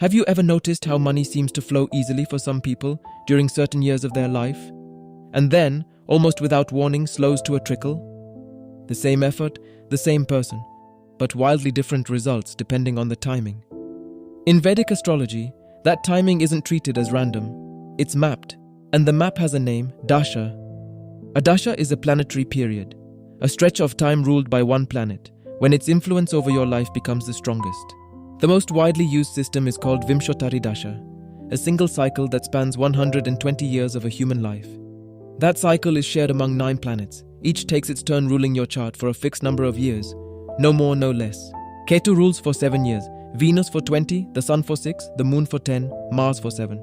Have you ever noticed how money seems to flow easily for some people during certain years of their life, and then, almost without warning, slows to a trickle? The same effort, the same person, but wildly different results depending on the timing. In Vedic astrology, that timing isn't treated as random. It's mapped, and the map has a name, Dasha. A Dasha is a planetary period, a stretch of time ruled by one planet, when its influence over your life becomes the strongest. The most widely used system is called Vimshottari Dasha, a single cycle that spans 120 years of a human life. That cycle is shared among 9 planets. Each takes its turn ruling your chart for a fixed number of years, no more, no less. Ketu rules for 7 years, Venus for 20, the Sun for 6, the Moon for 10, Mars for 7,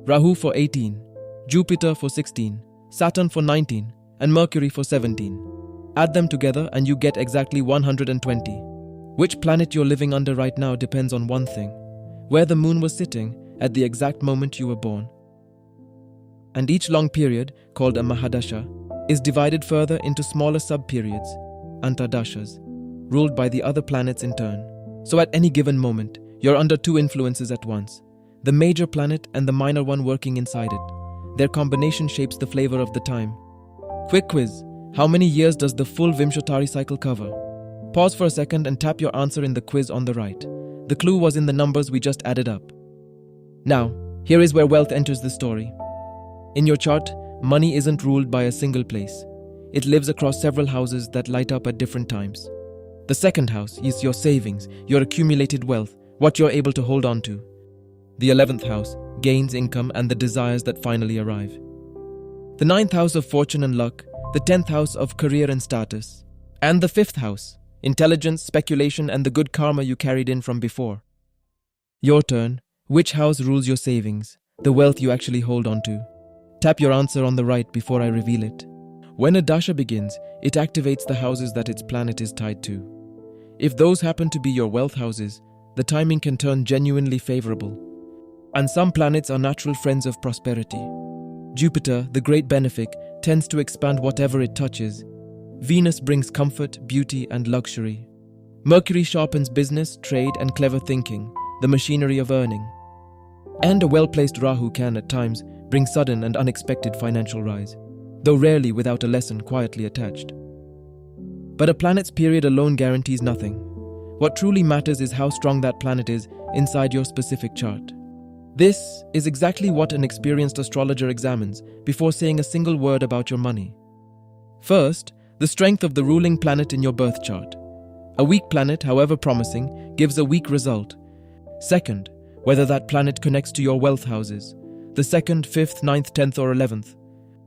Rahu for 18, Jupiter for 16, Saturn for 19, and Mercury for 17. Add them together and you get exactly 120. Which planet you're living under right now depends on one thing: where the moon was sitting at the exact moment you were born. And each long period, called a Mahadasha, is divided further into smaller sub-periods, Antardashas, ruled by the other planets in turn. So at any given moment, you're under 2 influences at once, the major planet and the minor one working inside it. Their combination shapes the flavor of the time. Quick quiz: how many years does the full Vimshottari cycle cover? Pause for a second and tap your answer in the quiz on the right. The clue was in the numbers we just added up. Now, here is where wealth enters the story. In your chart, money isn't ruled by a single place. It lives across several houses that light up at different times. The second house is your savings, your accumulated wealth, what you're able to hold on to. The 11th house, gains, income, and the desires that finally arrive. The 9th house of fortune and luck, the 10th house of career and status. And the 5th house, intelligence, speculation, and the good karma you carried in from before. Your turn. Which house rules your savings, the wealth you actually hold on to? Tap your answer on the right before I reveal it. When a dasha begins, it activates the houses that its planet is tied to. If those happen to be your wealth houses, the timing can turn genuinely favorable. And some planets are natural friends of prosperity. Jupiter, the great benefic, tends to expand whatever it touches. Venus brings comfort, beauty, and luxury. Mercury sharpens business, trade, and clever thinking, the machinery of earning. And a well-placed Rahu can, at times, bring sudden and unexpected financial rise, though rarely without a lesson quietly attached. But a planet's period alone guarantees nothing. What truly matters is how strong that planet is inside your specific chart. This is exactly what an experienced astrologer examines before saying a single word about your money. First, the strength of the ruling planet in your birth chart. A weak planet, however promising, gives a weak result. Second, whether that planet connects to your wealth houses, the 2nd, 5th, 9th, 10th, or 11th.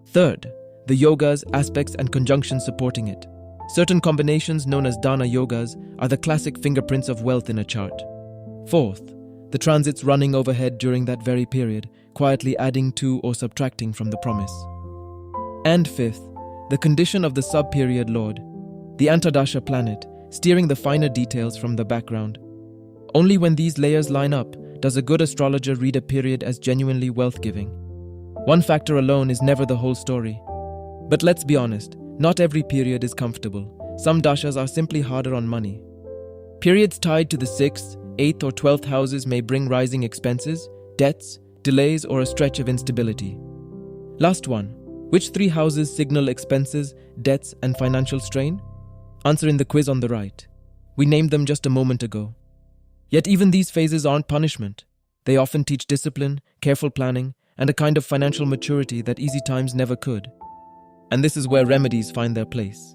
Third, the yogas, aspects, and conjunctions supporting it. Certain combinations known as dana yogas are the classic fingerprints of wealth in a chart. Fourth, the transits running overhead during that very period, quietly adding to or subtracting from the promise. And fifth, the condition of the sub-period lord, the Antardasha planet, steering the finer details from the background. Only when these layers line up does a good astrologer read a period as genuinely wealth-giving. One factor alone is never the whole story. But let's be honest, not every period is comfortable. Some dashas are simply harder on money. Periods tied to the 6th, 8th, or 12th houses may bring rising expenses, debts, delays, or a stretch of instability. Last one. Which 3 houses signal expenses, debts, and financial strain? Answer in the quiz on the right. We named them just a moment ago. Yet even these phases aren't punishment. They often teach discipline, careful planning, and a kind of financial maturity that easy times never could. And this is where remedies find their place.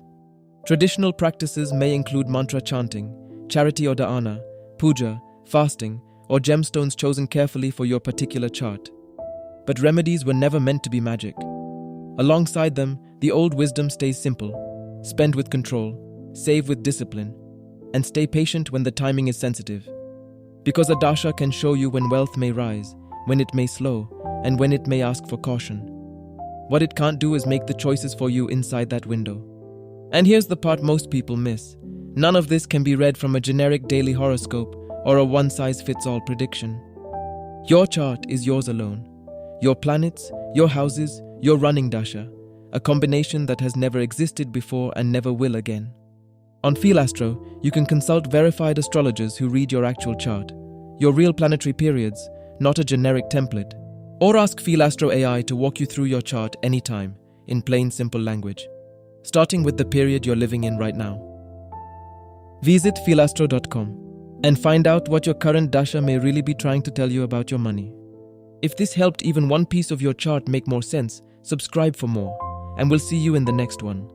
Traditional practices may include mantra chanting, charity or dana, puja, fasting, or gemstones chosen carefully for your particular chart. But remedies were never meant to be magic. Alongside them, the old wisdom stays simple: spend with control, save with discipline, and stay patient when the timing is sensitive. Because a dasha can show you when wealth may rise, when it may slow, and when it may ask for caution. What it can't do is make the choices for you inside that window. And here's the part most people miss. None of this can be read from a generic daily horoscope or a one-size-fits-all prediction. Your chart is yours alone. Your planets, your houses, your running dasha, a combination that has never existed before and never will again. On FeelAstro, you can consult verified astrologers who read your actual chart. your real planetary periods, not a generic template. Or ask FeelAstro AI to walk you through your chart anytime, in plain simple language, starting with the period you're living in right now. Visit feelastro.com and find out what your current Dasha may really be trying to tell you about your money. If this helped even one piece of your chart make more sense, subscribe for more, and we'll see you in the next one.